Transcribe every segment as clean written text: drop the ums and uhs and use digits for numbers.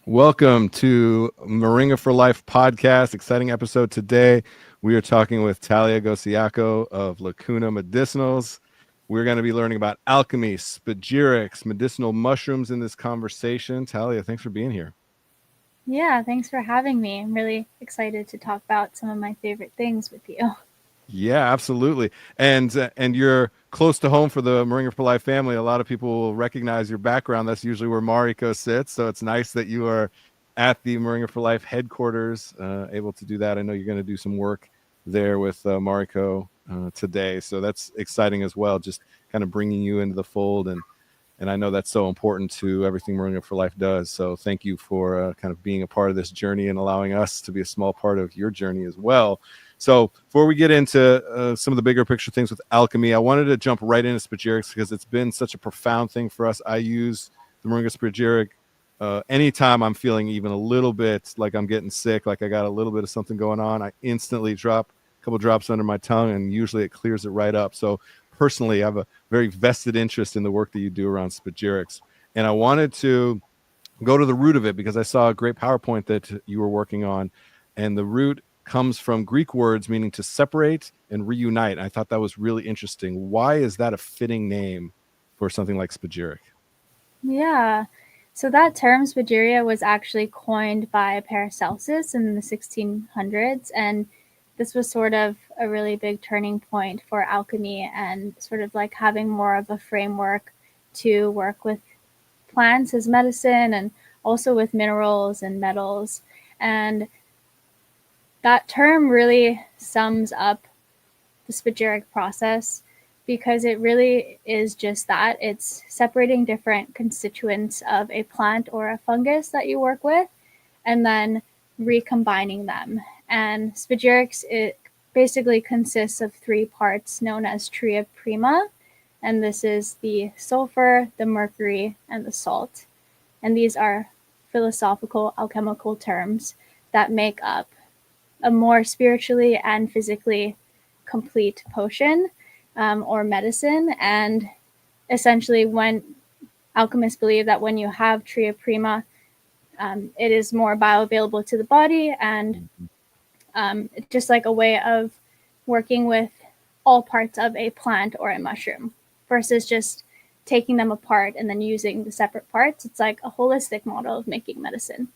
Welcome to Moringa For Life Podcast. Exciting episode today. We are talking with Talia Gosiaco of Lacuna Medicinals. We're going to be learning about alchemy, spagyrics, medicinal mushrooms in this conversation. Talia, thanks for being here. Yeah, thanks for having me. I'm really excited to talk about some of my favorite things with you. Yeah, absolutely. And you're close to home for the Moringa For Life family. A lot of people will recognize your background. That's usually where Mariko sits. So it's nice that you are at the Moringa For Life headquarters, able to do that. I know you're going to do some work there with Mariko today. So that's exciting as well, just kind of bringing you into the fold. And I know that's so important to everything Moringa For Life does. So thank you for kind of being a part of this journey and allowing us to be a small part of your journey as well. So before we get into some of the bigger picture things with alchemy, I wanted to jump right into spagyrics because it's been such a profound thing for us. I use the Moringa Spagyric anytime I'm feeling even a little bit like I'm getting sick, like I got a little bit of something going on. I instantly drop a couple drops under my tongue, and usually it clears it right up. So personally, I have a very vested interest in the work that you do around spagyrics, and I wanted to go to the root of it because I saw a great PowerPoint that you were working on, and the root comes from Greek words meaning to separate and reunite. I thought that was really interesting. Why is that a fitting name for something like spagyric? Yeah, so that term Spagyria was actually coined by Paracelsus in the 1600s, and this was sort of a really big turning point for alchemy and sort of like having more of a framework to work with plants as medicine and also with minerals and metals. And that term really sums up the spagyric process because it really is just that. It's separating different constituents of a plant or a fungus that you work with and then recombining them. And spagyrics, it basically consists of three parts known as Tria Prima. And this is the sulfur, the mercury, and the salt. And these are philosophical alchemical terms that make up a more spiritually and physically complete potion or medicine. And essentially, when alchemists believe that when you have Tria Prima, it is more bioavailable to the body, and it's just like a way of working with all parts of a plant or a mushroom versus just taking them apart and then using the separate parts. It's like a holistic model of making medicine.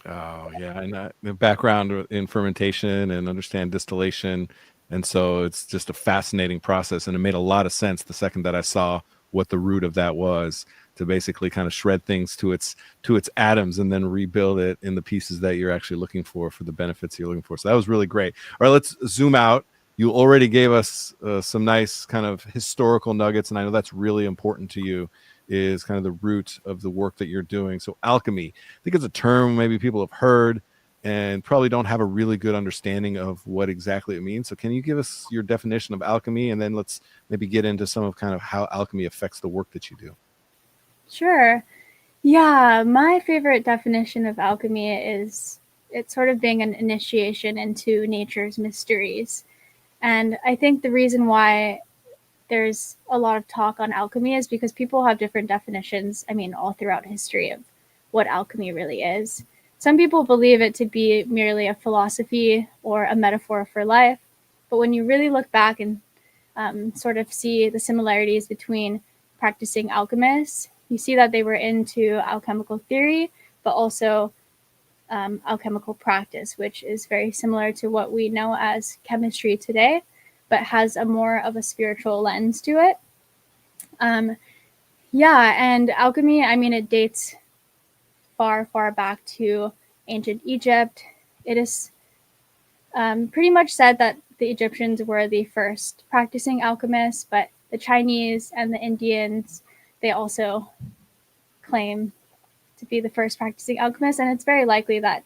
Oh, yeah. And the background in fermentation and understand distillation. And so it's just a fascinating process. And it made a lot of sense the second that I saw what the root of that was, to basically kind of shred things to its atoms and then rebuild it in the pieces that you're actually looking for the benefits you're looking for. So that was really great. All right, let's zoom out. You already gave us some nice kind of historical nuggets, and I know that's really important to you, is kind of the root of the work that you're doing. So alchemy, I think it's a term maybe people have heard and probably don't have a really good understanding of what exactly it means. So can you give us your definition of alchemy, and then let's maybe get into some of kind of how alchemy affects the work that you do? Sure. Yeah, my favorite definition of alchemy is it sort of being an initiation into nature's mysteries. And I think the reason why there's a lot of talk on alchemy is because people have different definitions, I mean, all throughout history of what alchemy really is. Some people believe it to be merely a philosophy or a metaphor for life. But when you really look back and sort of see the similarities between practicing alchemists, you see that they were into alchemical theory, but also alchemical practice, which is very similar to what we know as chemistry today, but has a more of a spiritual lens to it. Yeah, and alchemy, I mean, it dates far, far back to ancient Egypt. It is pretty much said that the Egyptians were the first practicing alchemists, but the Chinese and the Indians, they also claim to be the first practicing alchemists, and it's very likely that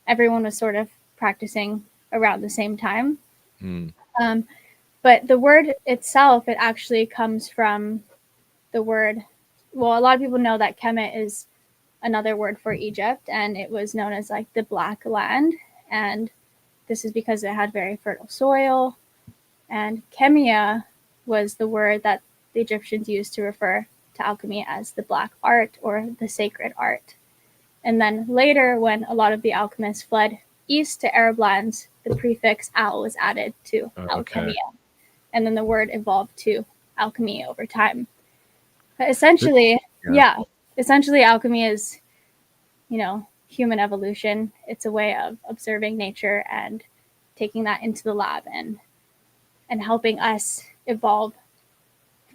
everyone was sort of practicing around the same time. But the word itself, it actually comes from the word, well, a lot of people know that Kemet is another word for Egypt, and it was known as like the Black Land, and this is because it had very fertile soil. And chemia was the word that the Egyptians used to refer to alchemy as the black art or the sacred art. And then later, when a lot of the alchemists fled east to Arab lands, the prefix al was added to alchemia. And then the word evolved to alchemy over time. But essentially, essentially alchemy is, human evolution. It's a way of observing nature and taking that into the lab and helping us evolve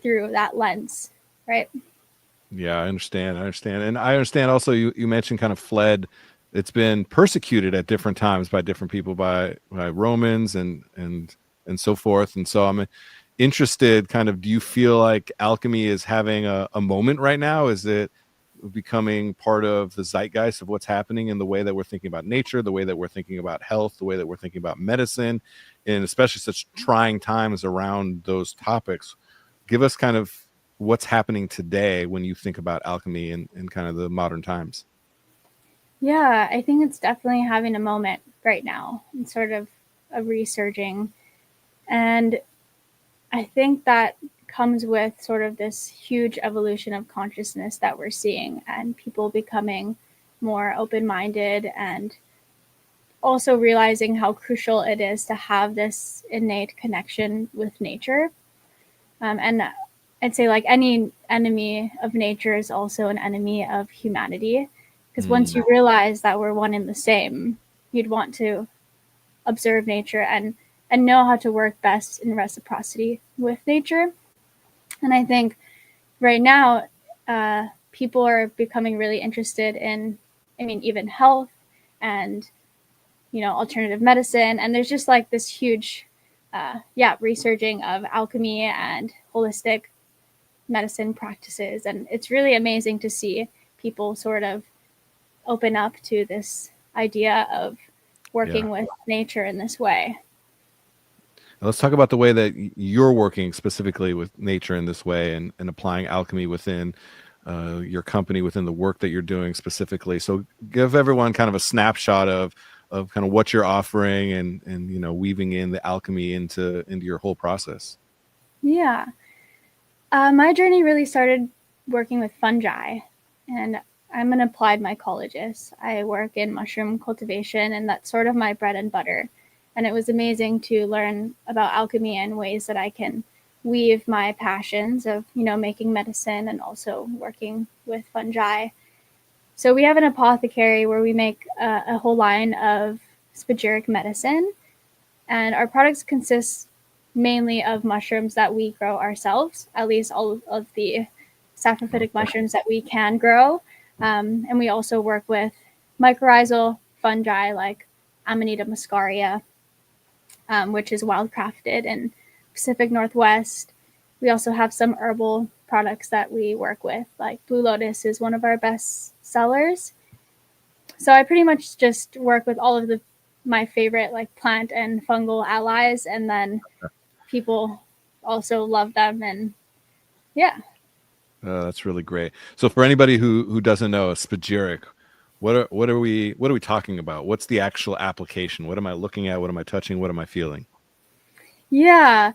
through that lens, right? Yeah, I understand. And I understand also you mentioned kind of fled. It's been persecuted at different times by different people, by Romans and so forth. And so I'm interested, kind of, do you feel like alchemy is having a moment right now? Is it becoming part of the zeitgeist of what's happening in the way that we're thinking about nature, the way that we're thinking about health, the way that we're thinking about medicine, and especially such trying times around those topics? Give us kind of what's happening today when you think about alchemy in kind of the modern times. Yeah, I think it's definitely having a moment right now and sort of a resurging. And I think that comes with sort of this huge evolution of consciousness that we're seeing, and people becoming more open-minded and also realizing how crucial it is to have this innate connection with nature. And I'd say, like, any enemy of nature is also an enemy of humanity, because once you realize that we're one and the same, you'd want to observe nature and know how to work best in reciprocity with nature. And I think right now, people are becoming really interested in, even health and, alternative medicine. And there's just like this huge, resurging of alchemy and holistic medicine practices. And it's really amazing to see people sort of open up to this idea of working with nature in this way. Let's talk about the way that you're working specifically with nature in this way and applying alchemy within your company, within the work that you're doing specifically. So give everyone kind of a snapshot of kind of what you're offering and weaving in the alchemy into your whole process. Yeah. My journey really started working with fungi, and I'm an applied mycologist. I work in mushroom cultivation, and that's sort of my bread and butter. And it was amazing to learn about alchemy and ways that I can weave my passions of, making medicine and also working with fungi. So we have an apothecary where we make a whole line of spagyric medicine, and our products consist mainly of mushrooms that we grow ourselves, at least all of the saprophytic mushrooms that we can grow. And we also work with mycorrhizal fungi like Amanita muscaria, which is wildcrafted in Pacific Northwest. We also have some herbal products that we work with, like Blue Lotus is one of our best sellers. So I pretty much just work with all of my favorite like plant and fungal allies, and then people also love them. And that's really great. So for anybody who doesn't know, spagyric, what are we talking about? What's the actual application? What am I looking at? What am I touching? What am I feeling? Yeah.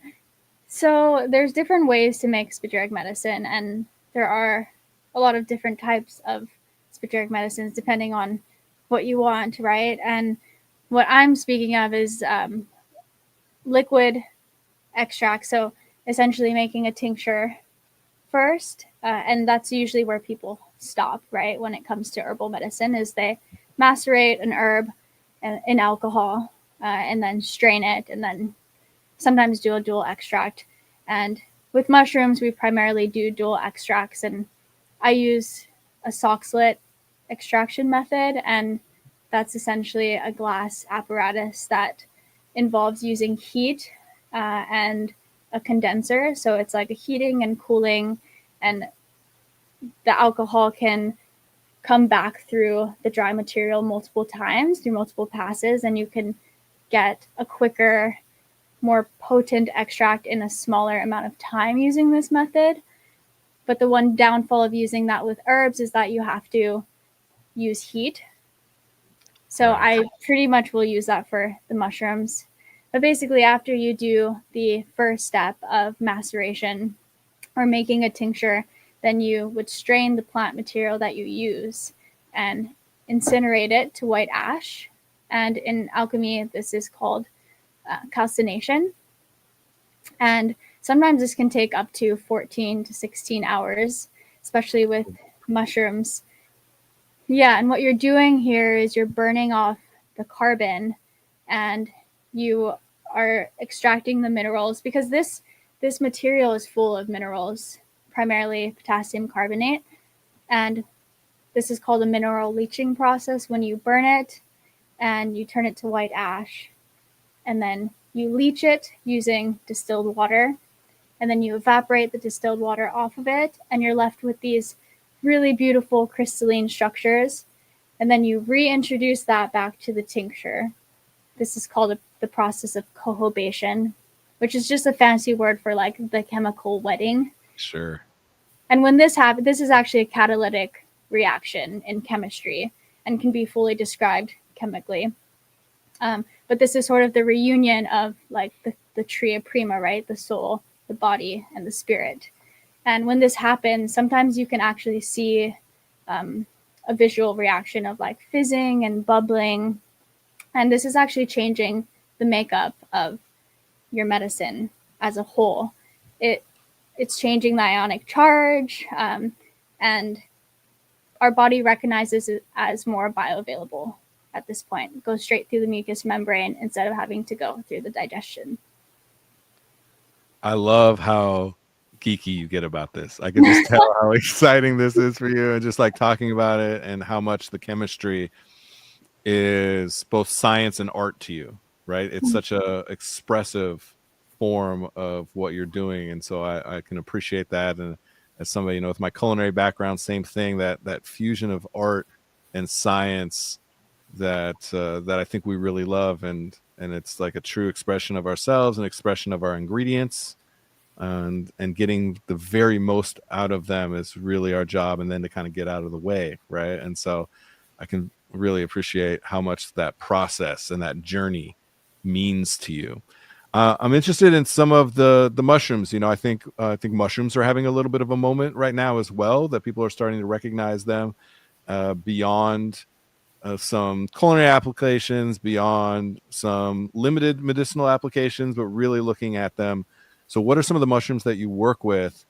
So there's different ways to make spagyric medicine, and there are a lot of different types of spagyric medicines depending on what you want, right? And what I'm speaking of is liquid extract. So essentially making a tincture first, and that's usually where people stop, right? When it comes to herbal medicine, is they macerate an herb in alcohol and then strain it, and then sometimes do a dual extract. And with mushrooms, we primarily do dual extracts, and I use a sock slit extraction method, and that's essentially a glass apparatus that involves using heat and a condenser. So it's like a heating and cooling, and the alcohol can come back through the dry material multiple times through multiple passes, and you can get a quicker, more potent extract in a smaller amount of time using this method. But the one downfall of using that with herbs is that you have to use heat. So I pretty much will use that for the mushrooms. But basically, after you do the first step of maceration or making a tincture, then you would strain the plant material that you use. And incinerate it to white ash. And in alchemy, this is called calcination. And sometimes this can take up to 14 to 16 hours, especially with mushrooms. Yeah, and what you're doing here is you're burning off the carbon, and you are extracting the minerals, because this material is full of minerals, primarily potassium carbonate. And this is called a mineral leaching process when you burn it and you turn it to white ash. And then you leach it using distilled water. And then you evaporate the distilled water off of it, and you're left with these really beautiful crystalline structures. And then you reintroduce that back to the tincture. This is called the process of cohobation, which is just a fancy word for like the chemical wedding. Sure. And when this happens, this is actually a catalytic reaction in chemistry and can be fully described chemically. But this is sort of the reunion of like the Tria Prima, right? The soul, the body, and the spirit. And when this happens, sometimes you can actually see a visual reaction of like fizzing and bubbling. And this is actually changing the makeup of your medicine as a whole. It's changing the ionic charge, and our body recognizes it as more bioavailable at this point. It goes straight through the mucous membrane instead of having to go through the digestion. I love how geeky you get about this. I can just tell how exciting this is for you, and just like talking about it and how much the chemistry is both science and art to you, right? It's such a expressive form of what you're doing. And so I can appreciate that. And as somebody, you know, with my culinary background, same thing, that fusion of art and science that I think we really love. And it's like a true expression of ourselves, an expression of our ingredients, and getting the very most out of them is really our job. And then to kind of get out of the way. Right. And so I can really appreciate how much that process and that journey means to you. I'm interested in some of the mushrooms. You know, I think mushrooms are having a little bit of a moment right now as well, that people are starting to recognize them beyond some culinary applications, beyond some limited medicinal applications, but really looking at them. So what are some of the mushrooms that you work with,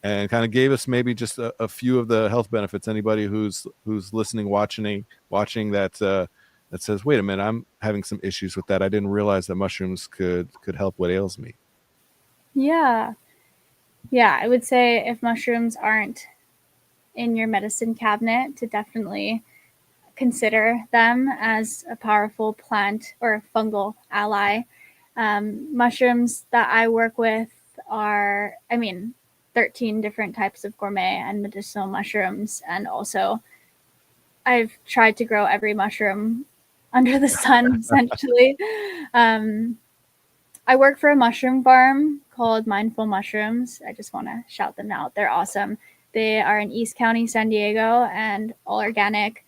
and kind of gave us maybe just a few of the health benefits? Anybody who's listening, watching that says, wait a minute, I'm having some issues with that. I didn't realize that mushrooms could help what ails me. Yeah. I would say if mushrooms aren't in your medicine cabinet, to definitely consider them as a powerful plant or fungal ally. Mushrooms that I work with are, 13 different types of gourmet and medicinal mushrooms. And also I've tried to grow every mushroom under the sun, essentially. I work for a mushroom farm called Mindful Mushrooms. I just want to shout them out. They're awesome. They are in East County, San Diego, and all organic.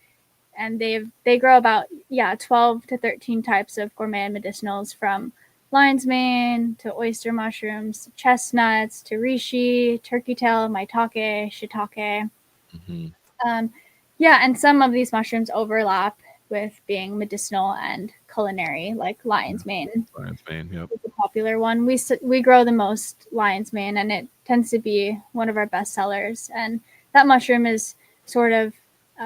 And they grow about 12 to 13 types of gourmet and medicinals, from lion's mane to oyster mushrooms, to chestnuts, to reishi, turkey tail, maitake, shiitake. Mm-hmm. And some of these mushrooms overlap with being medicinal and culinary, like lion's mane. Lion's mane, yep. It's a popular one. We grow the most lion's mane, and it tends to be one of our best sellers. And that mushroom is sort of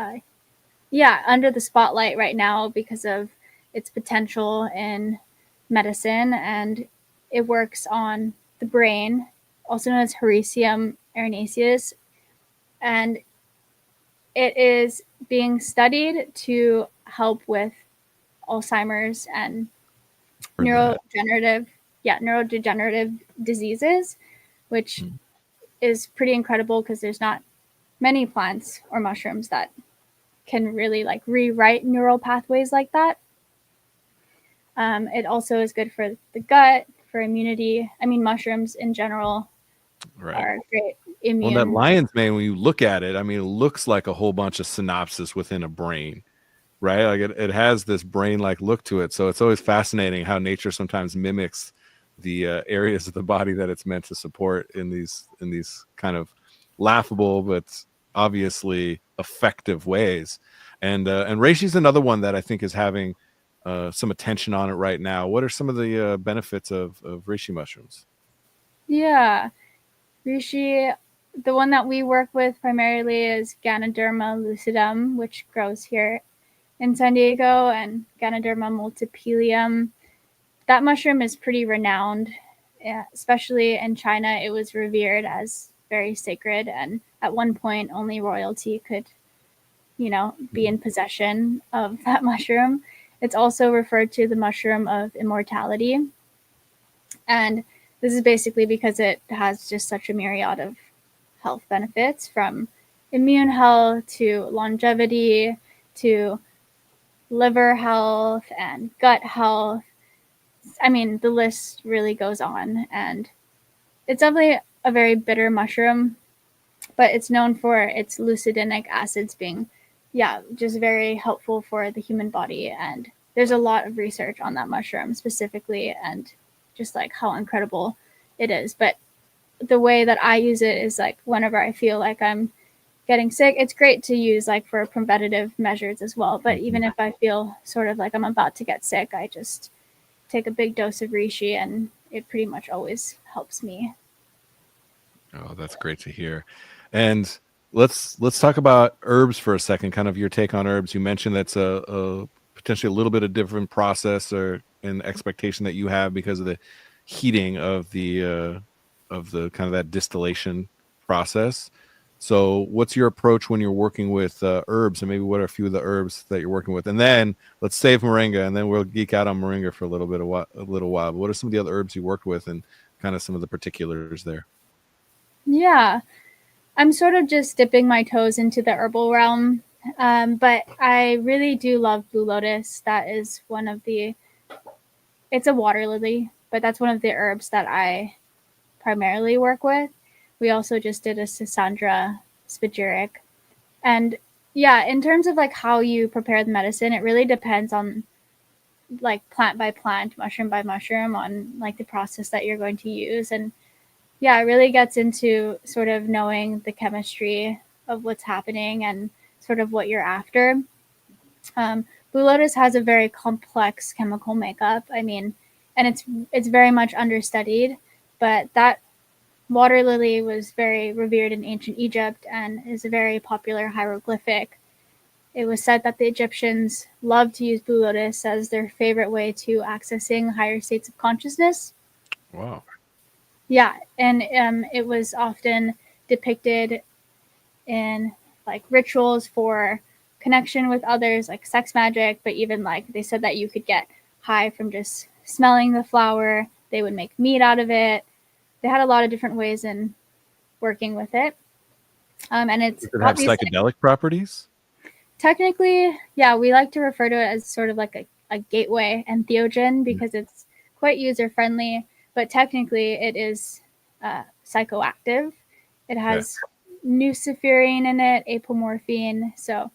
under the spotlight right now because of its potential in medicine, and it works on the brain, also known as Hericium erinaceus, and it is being studied to help with Alzheimer's and neurodegenerative diseases, which is pretty incredible because there's not many plants or mushrooms that can really like rewrite neural pathways like that. It also is good for the gut, for immunity. Mushrooms in general are great immune. Well, that lion's mane, when you look at it, it looks like a whole bunch of synapses within a brain, right? Like it has this brain-like look to it. So it's always fascinating how nature sometimes mimics the areas of the body that it's meant to support in these kind of laughable but obviously effective ways. And reishi's another one that I think is having some attention on it right now. What are some of the benefits of reishi mushrooms? Yeah, reishi, the one that we work with primarily is Ganoderma lucidum, which grows here in San Diego, and Ganoderma multipilium. That mushroom is pretty renowned, especially in China. It was revered as very sacred, and at one point only royalty could, be in possession of that mushroom. It's also referred to the mushroom of immortality. And this is basically because it has just such a myriad of health benefits, from immune health to longevity to liver health and gut health. I mean, the list really goes on. And it's definitely a very bitter mushroom, but it's known for its lucidinic acids being, just very helpful for the human body. And there's a lot of research on that mushroom specifically, and just like how incredible it is. But the way that I use it is like whenever I feel like I'm getting sick, it's great to use like for preventative measures as well. But even if I feel sort of like I'm about to get sick, I just take a big dose of reishi, and it pretty much always helps me. Oh, that's great to hear. And let's talk about herbs for a second, kind of your take on herbs. You mentioned that's a potentially a little bit of different process or an expectation that you have because of the heating of the kind of that distillation process. So what's your approach when you're working with herbs, and maybe what are a few of the herbs that you're working with? And then let's save moringa, and then we'll geek out on moringa for a little while. But what are some of the other herbs you worked with, and kind of some of the particulars there? Yeah, I'm sort of just dipping my toes into the herbal realm, but I really do love blue lotus. That is one of it's a water lily, but that's one of the herbs that I primarily work with. We also just did a Cassandra Spagyric. And in terms of like how you prepare the medicine, it really depends on like plant by plant, mushroom by mushroom, on like the process that you're going to use. And it really gets into sort of knowing the chemistry of what's happening and sort of what you're after. Blue lotus has a very complex chemical makeup. I mean, and it's very much understudied, but that water lily was very revered in ancient Egypt and is a very popular hieroglyphic. It was said that the Egyptians loved to use blue lotus as their favorite way to accessing higher states of consciousness. Wow. Yeah, and it was often depicted in like rituals for connection with others, like sex magic, but even like they said that you could get high from just smelling the flower. They would make meat out of it. They had a lot of different ways in working with it. And it's Does it have psychedelic properties? Technically, we like to refer to it as sort of like a gateway entheogen because it's quite user-friendly, but technically it is psychoactive. It has nuciferine in it, apomorphine. So,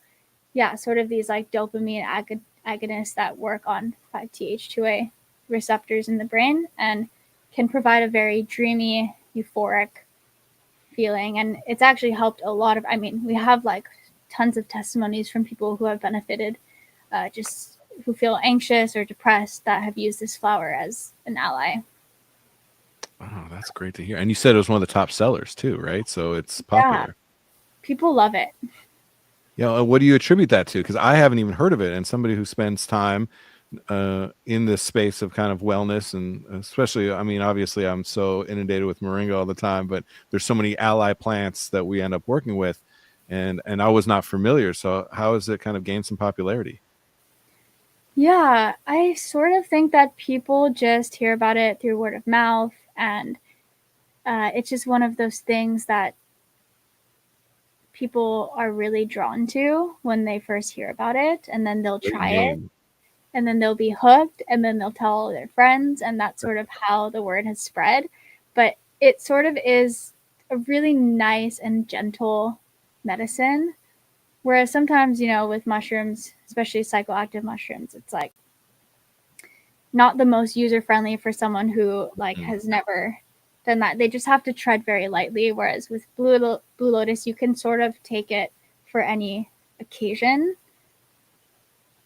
sort of these like dopamine agonists that work on 5-TH2A receptors in the brain and can provide a very dreamy, euphoric feeling. And it's actually helped a lot of, we have like tons of testimonies from people who have benefited, just who feel anxious or depressed, that have used this flower as an ally. Oh, that's great to hear. And you said it was one of the top sellers too, right? So it's popular. People love it. What do you attribute that to? Because I haven't even heard of it. And somebody who spends time in this space of kind of wellness, and especially, obviously I'm so inundated with moringa all the time, but there's so many ally plants that we end up working with, and I was not familiar. So how has it kind of gained some popularity? Yeah, I sort of think that people just hear about it through word of mouth, and it's just one of those things that people are really drawn to when they first hear about it, and then they'll try it, and then they'll be hooked, and then they'll tell all their friends, and that's sort of how the word has spread. But it sort of is a really nice and gentle medicine, whereas sometimes, with mushrooms, especially psychoactive mushrooms, it's like not the most user-friendly for someone who like has never done that. They just have to tread very lightly, whereas with blue lotus, you can sort of take it for any occasion.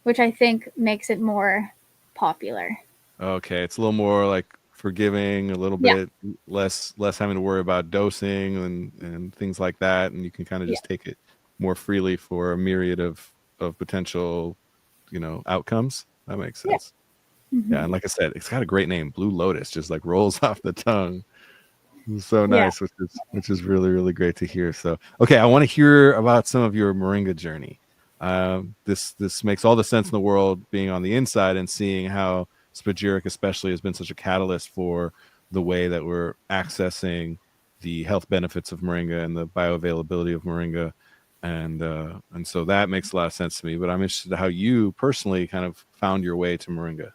which I think makes it more popular. Okay, it's a little more like forgiving, a little Yeah. bit less having to worry about dosing and things like that, and you can kind of Yeah. just take it more freely for a myriad of potential, outcomes. That makes Yeah. sense. Mm-hmm. Yeah, and like I said, it's got a great name, Blue Lotus, just like rolls off the tongue. So Yeah. nice, which is really really great to hear. So okay, I want to hear about some of your moringa journey. This makes all the sense in the world, being on the inside and seeing how Spagyric especially has been such a catalyst for the way that we're accessing the health benefits of moringa and the bioavailability of moringa, and so that makes a lot of sense to me. But I'm interested in how you personally kind of found your way to moringa.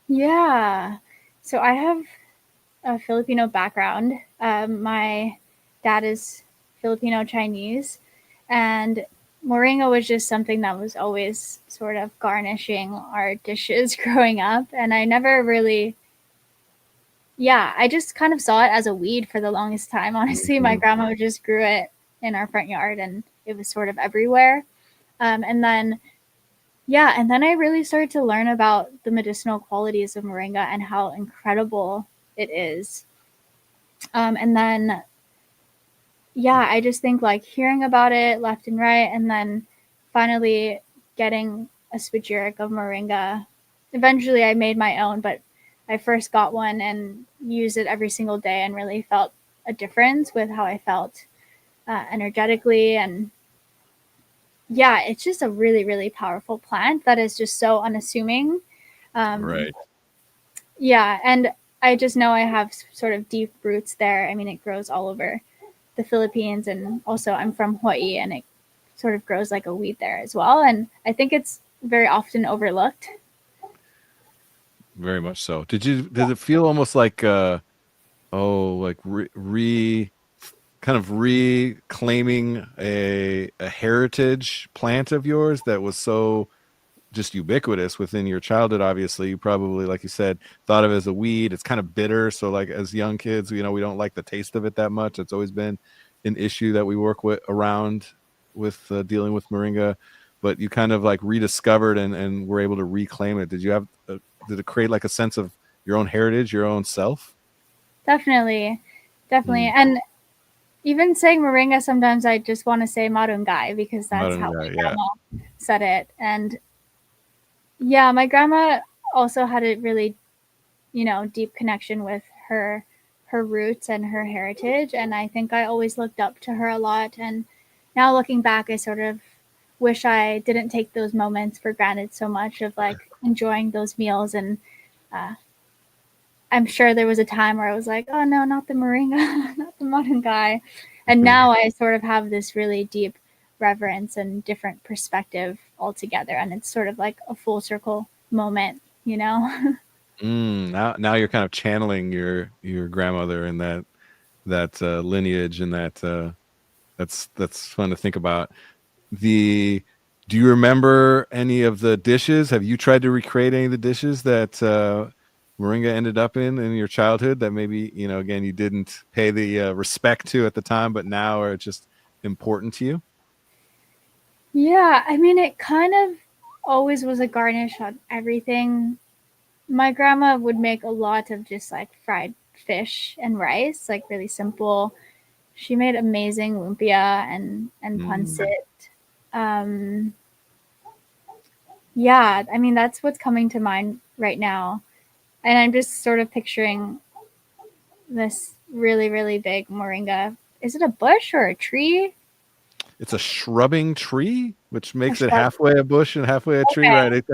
Yeah. So I have a Filipino background. My dad is Filipino Chinese, and moringa was just something that was always sort of garnishing our dishes growing up. And I never really, I just kind of saw it as a weed for the longest time. Honestly, my grandma just grew it in our front yard, and it was sort of everywhere. And then I really started to learn about the medicinal qualities of moringa and how incredible it is. And then, I just think like hearing about it left and right, and then finally getting a spagyric of moringa. Eventually, I made my own, but I first got one and used it every single day and really felt a difference with how I felt energetically. And it's just a really, really powerful plant that is just so unassuming. Right. Yeah, and I just know I have sort of deep roots there. I mean, it grows all over the Philippines, and also I'm from Hawaii, and it sort of grows like a weed there as well. And I think it's very often overlooked. Very much so. Did it feel almost like kind of reclaiming a heritage plant of yours that was so just ubiquitous within your childhood? Obviously, you probably, like you said, thought of it as a weed. It's kind of bitter, so like as young kids, we don't like the taste of it that much. It's always been an issue that we work with dealing with moringa, but you kind of like rediscovered and were able to reclaim it. Did it create like a sense of your own heritage, your own self? Definitely. And even saying moringa, sometimes I just want to say marungai because that's how my grandma said it. And my grandma also had a really, deep connection with her roots and her heritage. And I think I always looked up to her a lot. And now looking back, I sort of wish I didn't take those moments for granted so much, of like enjoying those meals. And I'm sure there was a time where I was like, oh no, not the moringa, not the marungai. And now I sort of have this really deep reverence and different perspective altogether. And it's sort of like a full circle moment, Now you're kind of channeling your grandmother and that lineage, and that's fun to think about. Do you remember any of the dishes? Have you tried to recreate any of the dishes that moringa ended up in your childhood that maybe, again, you didn't pay the respect to at the time, but now are just important to you? Yeah, I mean, it kind of always was a garnish on everything. My grandma would make a lot of just like fried fish and rice, like really simple. She made amazing lumpia and pancit. I mean, that's what's coming to mind right now. And I'm just sort of picturing this really, really big moringa. Is it a bush or a tree? It's a shrubbing tree, which makes it halfway a bush and halfway a tree, right? It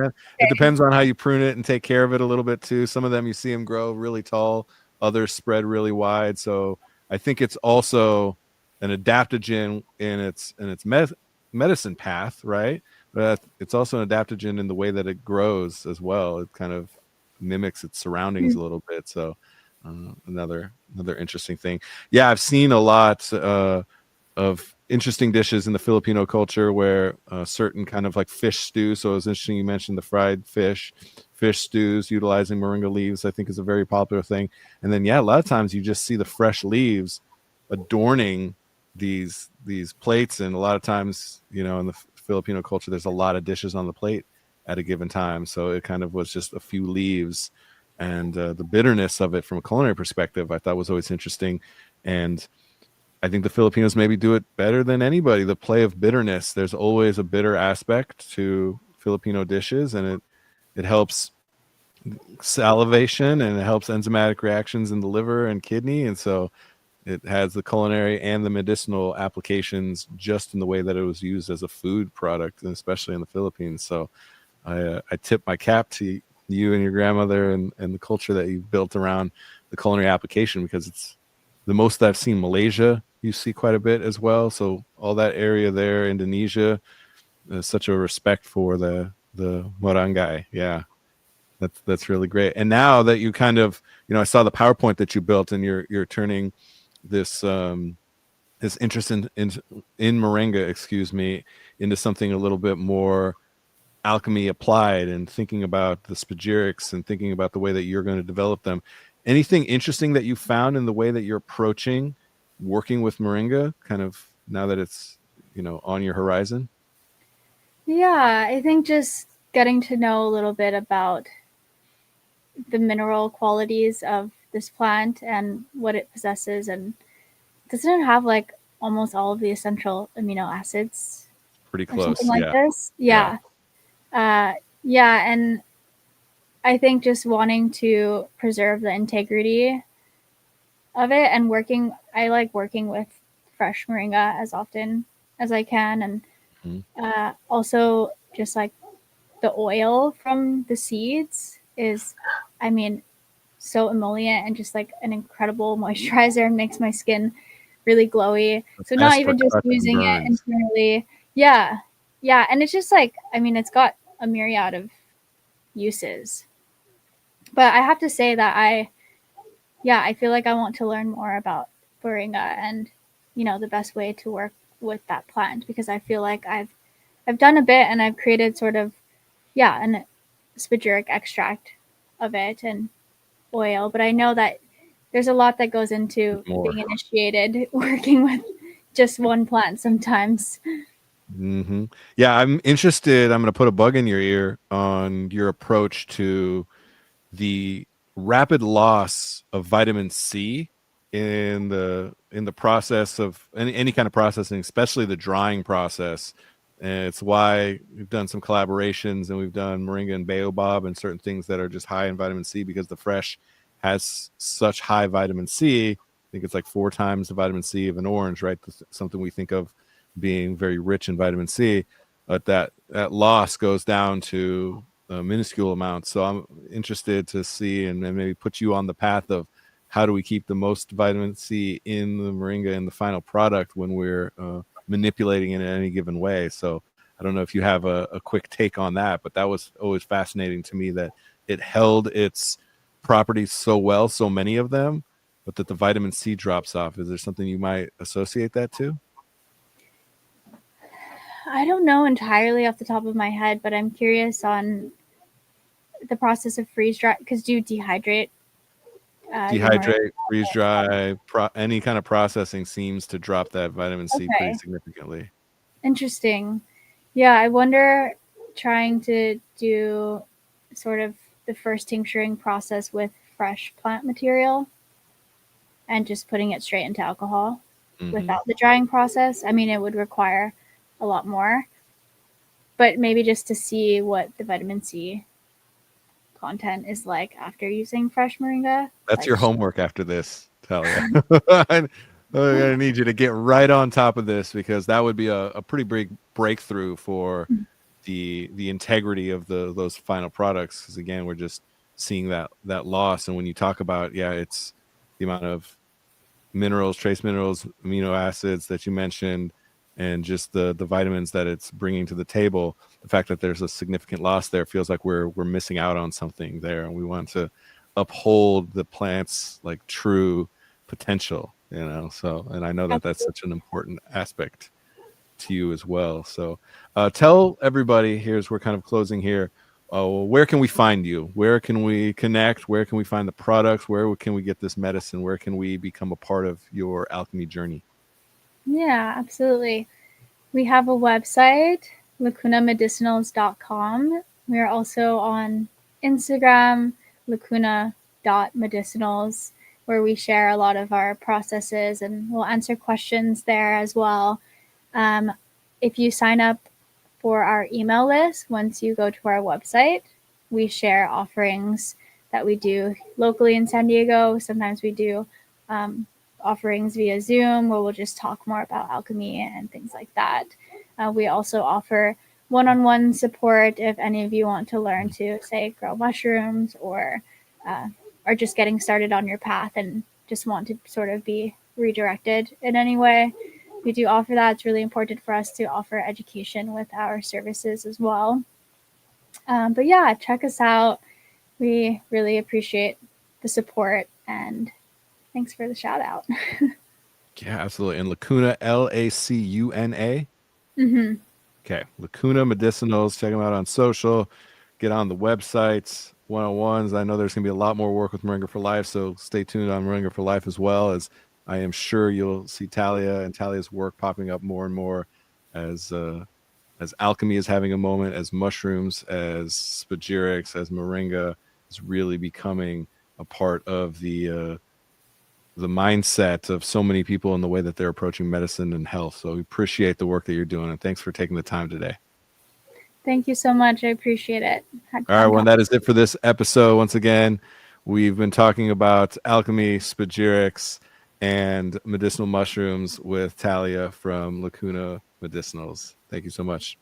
depends on how you prune it and take care of it a little bit too. Some of them you see them grow really tall, others spread really wide. So I think it's also an adaptogen in its medicine path, right? But it's also an adaptogen in the way that it grows as well. It kind of mimics its surroundings a little bit. So another interesting thing. Yeah, I've seen a lot of interesting dishes in the Filipino culture where certain kind of like fish stew. So it was interesting you mentioned the fried fish stews utilizing moringa leaves, I think is a very popular thing. And then, a lot of times you just see the fresh leaves adorning these plates. And a lot of times, in the Filipino culture, there's a lot of dishes on the plate at a given time. So it kind of was just a few leaves, and the bitterness of it from a culinary perspective, I thought was always interesting. And I think the Filipinos maybe do it better than anybody. The play of bitterness. There's always a bitter aspect to Filipino dishes, and it helps salivation, and it helps enzymatic reactions in the liver and kidney. And so it has the culinary and the medicinal applications just in the way that it was used as a food product, and especially in the Philippines. So I tip my cap to you and your grandmother and the culture that you've built around the culinary application, because it's the most that I've seen. Malaysia, you see quite a bit as well. So all that area there, Indonesia, such a respect for the moringa. Yeah, that's really great. And now that you kind of, I saw the PowerPoint that you built, and you're turning this this interest in moringa, excuse me, into something a little bit more alchemy applied, and thinking about the spagyrics and thinking about the way that you're going to develop them. Anything interesting that you found in the way that you're approaching working with moringa, kind of now that it's on your horizon? Yeah, I think just getting to know a little bit about the mineral qualities of this plant and what it possesses, and doesn't it have like almost all of the essential amino acids? Pretty Or close. something like Yeah. this. Yeah. Yeah, and I think just wanting to preserve the integrity of it, and I like working with fresh moringa as often as I can, and also just like the oil from the seeds is, I mean, so emollient and just like an incredible moisturizer, and makes my skin really glowy. So not Best for even just cuts and using it burns. internally. Yeah. Yeah. And it's just like, I mean, it's got a myriad of uses. But I have to say that I feel like I want to learn more about moringa and, the best way to work with that plant, because I feel like I've done a bit, and I've created sort of, an spagyric extract of it and oil. But I know that there's a lot that goes into being initiated working with just one plant sometimes. Mm-hmm. Yeah, I'm interested. I'm going to put a bug in your ear on your approach to the rapid loss of vitamin C in the process of any kind of processing, especially the drying process. And it's why we've done some collaborations, and we've done moringa and baobab and certain things that are just high in vitamin C, because the fresh has such high vitamin C. I think it's like 4 times the vitamin C of an orange, right? Something we think of being very rich in vitamin C, but that loss goes down to minuscule amounts. So I'm interested to see and maybe put you on the path of how do we keep the most vitamin C in the moringa in the final product when we're manipulating it in any given way. So I don't know if you have a quick take on that, but that was always fascinating to me, that it held its properties so well, so many of them, but that the vitamin C drops off. Is there something you might associate that to? I don't know entirely off the top of my head, but I'm curious on the process of freeze dry, because do you dehydrate? Dehydrate, freeze dry, any kind of processing seems to drop that vitamin C pretty significantly. Interesting. Yeah, I wonder, trying to do sort of the first tincturing process with fresh plant material and just putting it straight into alcohol without the drying process. I mean, it would require a lot more, but maybe just to see what the vitamin C content is like after using fresh moringa. That's your homework after this, Talia. I'm gonna need you to get right on top of this, because that would be a pretty big breakthrough for the integrity of those final products. Because again, we're just seeing that loss. And when you talk about, it's the amount of minerals, trace minerals, amino acids that you mentioned, and just the vitamins that it's bringing to the table, the fact that there's a significant loss there feels like we're missing out on something there, and we want to uphold the plant's like true potential, so, and I know that that's such an important aspect to you as well. So tell everybody here, as we're kind of closing here, where can we find you? Where can we connect? Where can we find the products? Where can we get this medicine? Where can we become a part of your alchemy journey? Yeah, absolutely. We have a website, lacunamedicinals.com. We are also on Instagram, lacuna.medicinals, where we share a lot of our processes and we'll answer questions there as well. If you sign up for our email list, once you go to our website, we share offerings that we do locally in San Diego. Sometimes we do offerings via Zoom where we'll just talk more about alchemy and things like that. We also offer one-on-one support if any of you want to learn to, say, grow mushrooms or are just getting started on your path and just want to sort of be redirected in any way. We do offer that. It's really important for us to offer education with our services as well. But yeah, check us out. We really appreciate the support and thanks for the shout out. Yeah, absolutely. And Lacuna, Lacuna. Mm-hmm. Okay, Lacuna Medicinals. Check them out on social. Get on the websites, one-on-ones. I know there's going to be a lot more work with Moringa For Life, so stay tuned on Moringa For Life as well, as I am sure you'll see Talia and Talia's work popping up more and more as alchemy is having a moment, as mushrooms, as spagyrics, as moringa is really becoming a part of the mindset of so many people in the way that they're approaching medicine and health. So we appreciate the work that you're doing, and thanks for taking the time today. Thank you so much. I appreciate it. All right, well, that is it for this episode. Once again, we've been talking about alchemy, spagyrics, and medicinal mushrooms with Talia from Lacuna Medicinals. Thank you so much.